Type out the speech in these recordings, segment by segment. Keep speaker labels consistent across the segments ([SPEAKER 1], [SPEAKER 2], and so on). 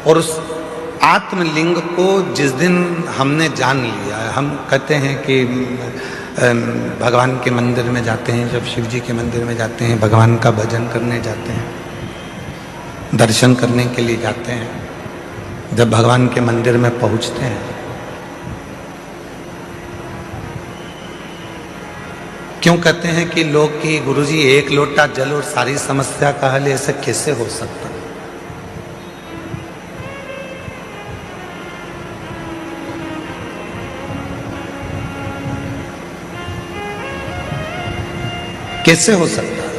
[SPEAKER 1] और उस आत्मलिंग को जिस दिन हमने जान लिया, हम कहते हैं कि भगवान के मंदिर में जाते हैं, जब शिव जी के मंदिर में जाते हैं, भगवान का भजन करने जाते हैं, दर्शन करने के लिए जाते हैं, जब भगवान के मंदिर में पहुंचते हैं, क्यों कहते हैं कि लोग कि गुरुजी एक लोटा जल और सारी समस्या का हल, ऐसे कैसे हो सकता? कैसे हो सकता है?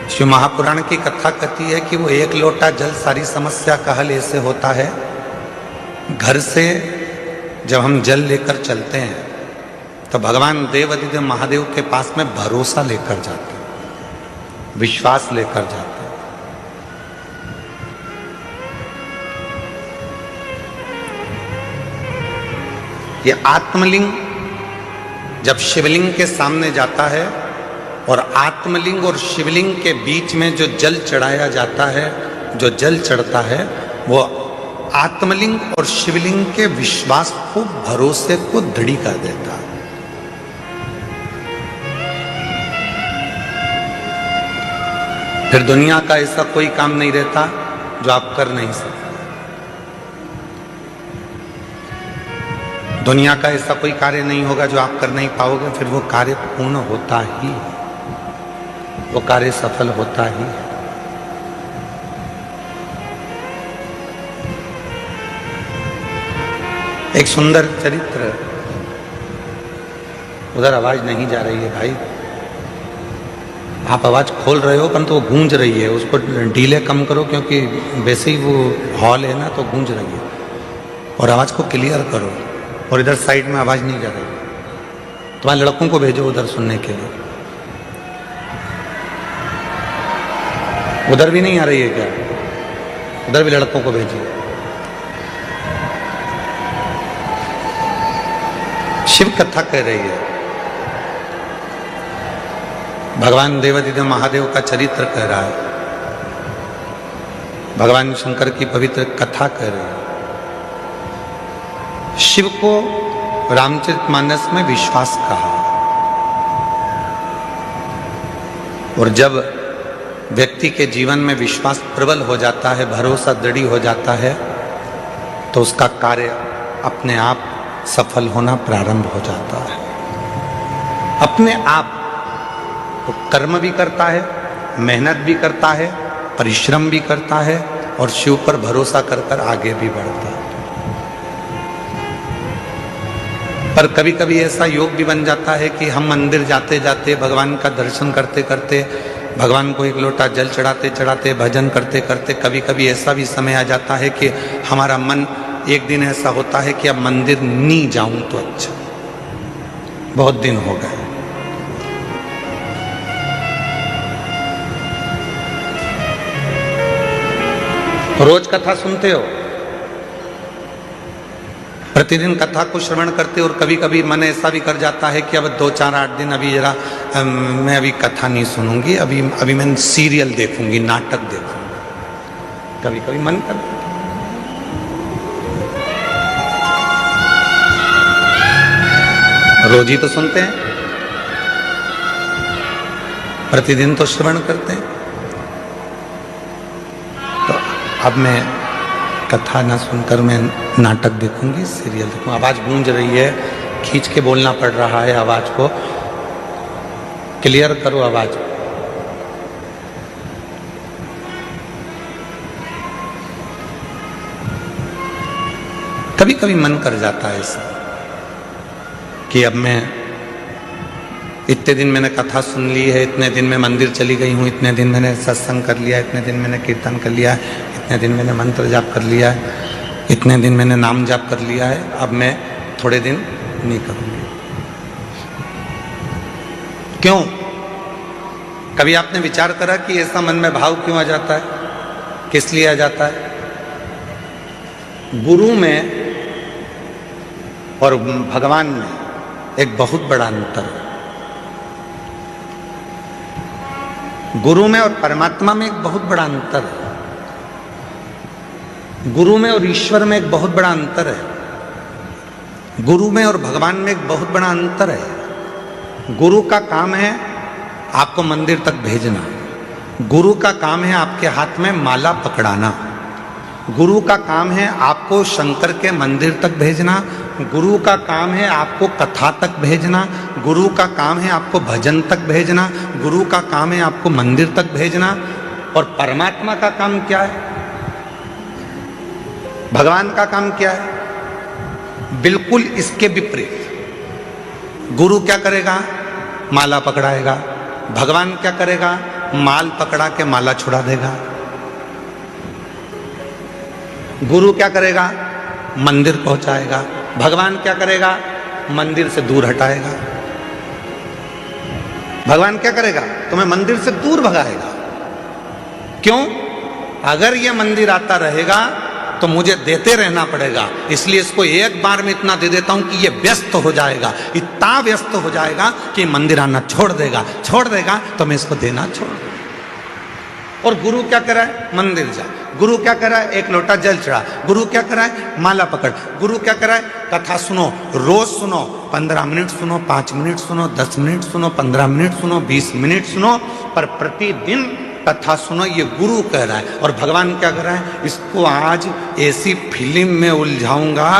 [SPEAKER 1] शिव महापुराण की कथा कहती है कि वो एक लोटा जल सारी समस्या का हल ऐसे होता है। घर से जब हम जल लेकर चलते हैं तो भगवान देवाधिदेव महादेव के पास में भरोसा लेकर जाते हैं, विश्वास लेकर जाते हैं। ये आत्मलिंग जब शिवलिंग के सामने जाता है और आत्मलिंग और शिवलिंग के बीच में जो जल चढ़ाया जाता है, जो जल चढ़ता है, वो आत्मलिंग और शिवलिंग के विश्वास को, भरोसे को दृढ़ कर देता है। फिर दुनिया का ऐसा कोई काम नहीं रहता जो आप कर नहीं सकते। दुनिया का ऐसा कोई कार्य नहीं होगा जो आप कर नहीं पाओगे। फिर वो कार्य पूर्ण होता ही, वो कार्य सफल होता ही। एक सुंदर चरित्र, उधर आवाज नहीं जा रही है भाई, आप आवाज खोल रहे हो परंतु वो गूंज रही है, उसको डीले कम करो क्योंकि वैसे ही वो हॉल है ना तो गूंज रही है, और आवाज को क्लियर करो। और इधर साइड में आवाज नहीं जा रही, तुम्हारे लड़कों को भेजो उधर सुनने के लिए। उधर भी नहीं आ रही है क्या? उधर भी लड़कों को भेजिए। शिव कथा कह रही है, भगवान देवाधिदेव महादेव का चरित्र कह रहा है, भगवान शंकर की पवित्र कथा कह रही है। शिव को रामचरितमानस में विश्वास कहा, और जब व्यक्ति के जीवन में विश्वास प्रबल हो जाता है, भरोसा दृढ़ हो जाता है, तो उसका कार्य अपने आप सफल होना प्रारंभ हो जाता है। अपने आप वो कर्म भी करता है, मेहनत भी करता है, परिश्रम भी करता है, और शिव पर भरोसा कर कर आगे भी बढ़ता है। पर कभी कभी ऐसा योग भी बन जाता है कि हम मंदिर जाते जाते, भगवान का दर्शन करते करते, भगवान को एक लोटा जल चढ़ाते चढ़ाते, भजन करते करते, कभी कभी ऐसा भी समय आ जाता है कि हमारा मन, एक दिन ऐसा होता है कि अब मंदिर नहीं जाऊं तो अच्छा, बहुत दिन हो गए। रोज कथा सुनते हो, प्रतिदिन कथा को श्रवण करते, और कभी कभी मन ऐसा भी कर जाता है कि अब 2-4-8 दिन अभी जरा मैं अभी कथा नहीं सुनूंगी, अभी मैं सीरियल देखूंगी, नाटक देखूंगी, कभी कभी मन करता। रोज ही तो सुनते हैं, प्रतिदिन तो श्रवण करते हैं। तो अब मैं कथा ना सुनकर मैं नाटक देखूंगी, सीरियल देखूंगी। आवाज गूंज रही है, खींच के बोलना पड़ रहा है, आवाज को क्लियर करो आवाज। कभी कभी मन कर जाता है ऐसा कि अब मैं इतने दिन मैंने कथा सुन ली है, इतने दिन में मंदिर चली गई हूँ, इतने दिन मैंने सत्संग कर लिया, इतने दिन मैंने कीर्तन कर लिया है, इतने दिन मैंने मंत्र जाप कर लिया है, इतने दिन मैंने नाम जाप कर लिया है, अब मैं थोड़े दिन नहीं करूँगी। क्यों? कभी आपने विचार करा कि ऐसा मन में भाव क्यों आ जाता है? किस लिए आ जाता है? गुरु में और भगवान में एक बहुत बड़ा अंतर है। गुरु में और परमात्मा में एक बहुत बड़ा अंतर है। गुरु में और ईश्वर में एक बहुत बड़ा अंतर है। गुरु में और भगवान में एक बहुत बड़ा अंतर है। गुरु का काम है आपको मंदिर तक भेजना। गुरु का काम है आपके हाथ में माला पकड़ाना। गुरु का काम है आपको शंकर के मंदिर तक भेजना। गुरु का काम है आपको कथा तक भेजना। गुरु का काम है आपको भजन तक भेजना। गुरु का काम है आपको मंदिर तक भेजना। और परमात्मा का काम क्या है? भगवान का काम क्या है? बिल्कुल इसके विपरीत। गुरु क्या करेगा? माला पकड़ाएगा। भगवान क्या करेगा? माल पकड़ा के माला छुड़ा देगा। गुरु क्या करेगा? मंदिर पहुंचाएगा। भगवान क्या करेगा? मंदिर से दूर हटाएगा। भगवान क्या करेगा? तुम्हें मंदिर से दूर भगाएगा। क्यों? अगर यह मंदिर आता रहेगा तो मुझे देते रहना पड़ेगा, इसलिए इसको एक बार में इतना दे देता हूं कि ये व्यस्त हो जाएगा, इतना व्यस्त हो जाएगा कि मंदिर आना छोड़ देगा तो मैं इसको देना छोड़ दूंगा। और गुरु क्या कर रहा है? मंदिर जा। गुरु क्या कर रहा है? एक लोटा जल चढ़ा। गुरु क्या कर रहा है? माला पकड़। गुरु क्या कर रहा है? कथा सुनो, रोज सुनो, 15 मिनट सुनो, 5 मिनट सुनो, 10 मिनट सुनो, 15 मिनट सुनो, 20 मिनट सुनो, पर प्रतिदिन कथा सुनो, ये गुरु कह रहा है। और भगवान क्या कर रहा है? इसको आज ऐसी फिल्म में उलझाऊंगा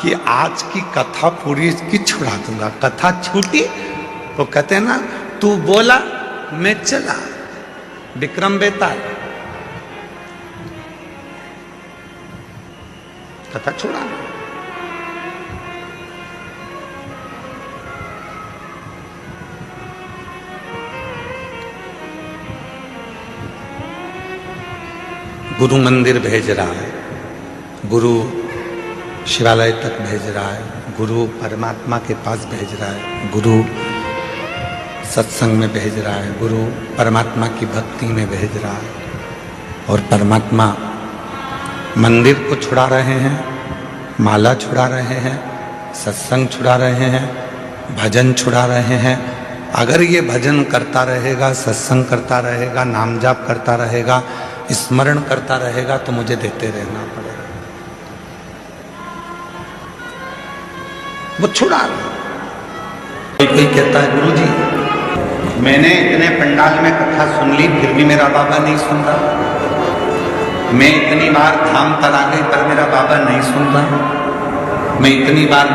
[SPEAKER 1] कि आज की कथा पूरी इसकी छुड़ा दूंगा। कथा छूटी तो कहते हैं ना, तू बोला मैं चला। विक्रम बेताल कथा छोड़ा। गुरु मंदिर भेज रहा है, गुरु शिवालय तक भेज रहा है, गुरु परमात्मा के पास भेज रहा है, गुरु सत्संग में भेज रहा है, गुरु परमात्मा की भक्ति में भेज रहा है। और परमात्मा मंदिर को छुड़ा रहे हैं, माला छुड़ा रहे हैं, सत्संग छुड़ा रहे हैं, भजन छुड़ा रहे हैं। अगर ये भजन करता रहेगा, सत्संग करता रहेगा, नाम जाप करता रहेगा, स्मरण करता रहेगा तो मुझे देते रहना पड़ेगा। वो छुड़ा रहा। कोई कहता है गुरुजी मैंने इतने पंडाल में कथा सुन ली फिर भी मेरा बाबा नहीं सुन रहा। मैं इतनी बार धाम पर आ गई पर मेरा बाबा नहीं सुन रहा। मैं इतनी बार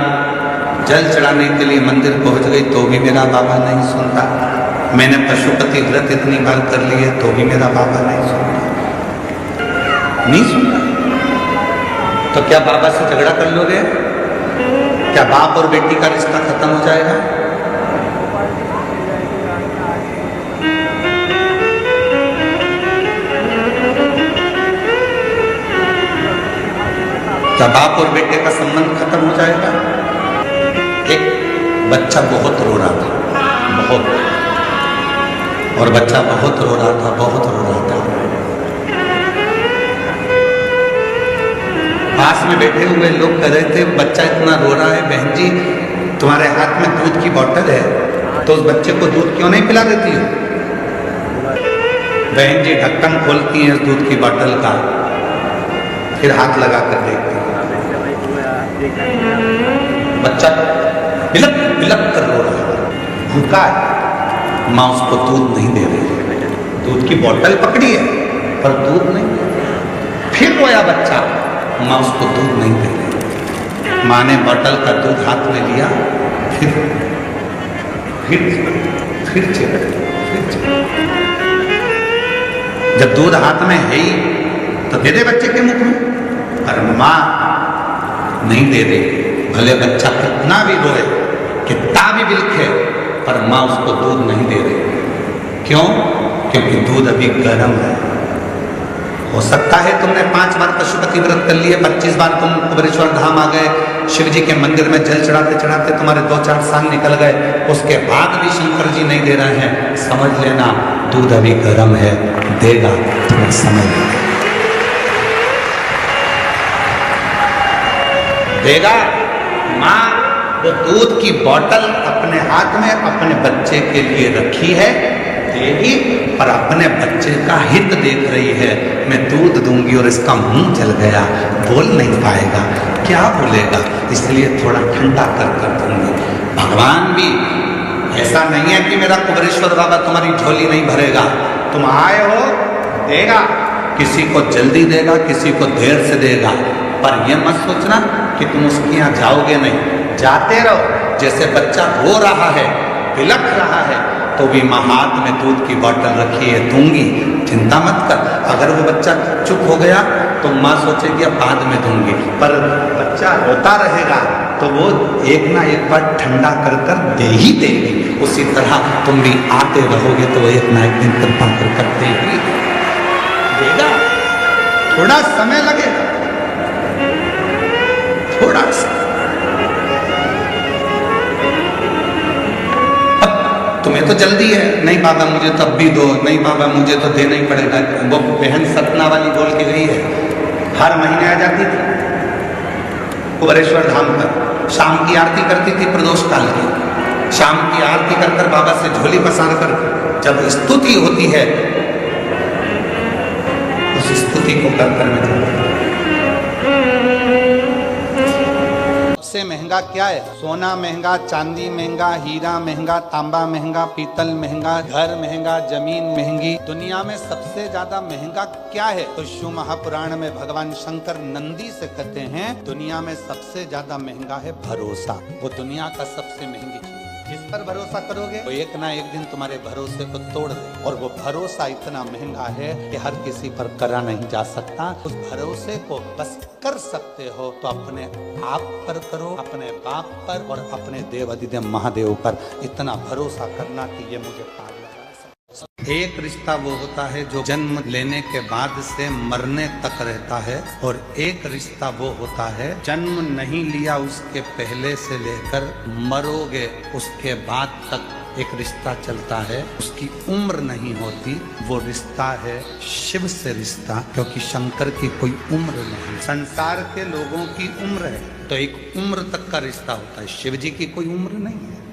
[SPEAKER 1] जल चढ़ाने के लिए मंदिर पहुंच गई तो भी मेरा बाबा नहीं सुन रहा। मैंने पशुपति व्रत इतनी बार कर लिए तो भी मेरा बाबा नहीं सुन रहा। नहीं सुन रहा तो क्या बाबा से झगड़ा कर लोगे? क्या बाप और बेटी का रिश्ता खत्म हो जाएगा? क्या बाप और बेटे का संबंध खत्म हो जाएगा? एक बच्चा बहुत रो रहा था, बहुत, और बच्चा बहुत रो रहा था, बहुत रो रहा था। पास में बैठे हुए लोग कह रहे थे बच्चा इतना रो रहा है, बहन जी तुम्हारे हाथ में दूध की बोतल है तो उस बच्चे को दूध क्यों नहीं पिला देती हो? बहन जी ढक्कन खोलती हैं उस दूध की बोतल का, फिर हाथ लगा कर देखती हैं, बच्चा बिलक बिलक कर रो रहा है, भूखा है, माँ उसको दूध नहीं दे रही, दूध की बोतल पकड़ी है पर दूध नहीं। फिर रोया बच्चा, माँ उसको दूध नहीं दे रही। माँ ने बोतल का दूध हाथ में लिया, फिर जब दूध हाथ में है ही तो दे दे बच्चे के मुख में, पर माँ नहीं दे रही। भले बच्चा कितना भी रोए, कितना भी बिलखे, पर माँ उसको दूध नहीं दे रही। क्यों? क्योंकि दूध अभी गर्म है। हो सकता है तुमने 5 बार पशुपति व्रत कर लिए, 25 बार तुम कुबेरेश्वर धाम आ गए, शिव जी के मंदिर में जल चढ़ाते चढ़ाते तुम्हारे 2-4 साल निकल गए, उसके बाद भी शंकर जी नहीं दे रहे हैं। समझ लेना दूध अभी गर्म है, देगा, थोड़ा समय देगा। माँ वो दूध की बोतल अपने हाथ में अपने बच्चे के लिए रखी है, देगी, पर अपने बच्चे का हित देख रही है। मैं दूध दूंगी और इसका मुंह जल गया, बोल नहीं पाएगा, क्या बोलेगा, इसलिए थोड़ा ठंडा कर दूंगी। भगवान भी ऐसा नहीं है कि मेरा कुबेरेश्वर बाबा तुम्हारी झोली नहीं भरेगा, तुम आए हो देगा, किसी को जल्दी देगा, किसी को देर से देगा, पर यह मत सोचना कि तुम उसके यहाँ जाओगे नहीं, जाते रहो। जैसे बच्चा रो रहा है, बिलख रहा है, तो भी माँ हाथ में दूध की बोतल रखी है, दूंगी, चिंता मत कर। अगर वो बच्चा चुप हो गया तो माँ सोचेगी अब बाद में दूंगी, पर बच्चा रोता रहेगा तो वो एक ना एक बार ठंडा कर दे ही देगी। उसी तरह तुम भी आते रहोगे तो वो एक ना एक दिन कृपा कर दे ही देगा। थोड़ा समय लगेगा, थोड़ा सा। तुम्हें तो जल्दी है, नहीं बाबा मुझे तब भी दो, नहीं बाबा मुझे तो देना ही पड़ेगा। वो बहन सतना वाली बोल के गई है, हर महीने आ जाती थी कुबेरेश्वर धाम पर, शाम की आरती करती थी प्रदोष काल की, शाम की आरती कर कर बाबा से झोली पसार कर जब स्तुति होती है, उस स्तुति को कर कर मैं सबसे महंगा क्या है? सोना महंगा, चांदी महंगा, हीरा महंगा, तांबा महंगा, पीतल महंगा, घर महंगा, जमीन महंगी। दुनिया में सबसे ज्यादा महंगा क्या है? तो शिव महापुराण में भगवान शंकर नंदी से कहते हैं दुनिया में सबसे ज्यादा महंगा है भरोसा। वो दुनिया का सबसे महंगी चीज। जिस पर भरोसा करोगे वो एक ना एक दिन तुम्हारे भरोसे को तोड़ दे, और वो भरोसा इतना महंगा है कि हर किसी पर करा नहीं जा सकता। उस भरोसे को बस कर सकते हो तो अपने आप पर करो, अपने बाप पर और अपने देव अधिदेव महादेव पर इतना भरोसा करना कि ये मुझे पार लगा। एक रिश्ता वो होता है जो जन्म लेने के बाद से मरने तक रहता है, और एक रिश्ता वो होता है जन्म नहीं लिया उसके पहले से लेकर मरोगे उसके बाद तक एक रिश्ता चलता है, उसकी उम्र नहीं होती। वो रिश्ता है शिव से रिश्ता, क्योंकि शंकर की कोई उम्र नहीं। संसार के लोगों की उम्र है तो एक उम्र तक का रिश्ता होता है, शिव जी की कोई उम्र नहीं है।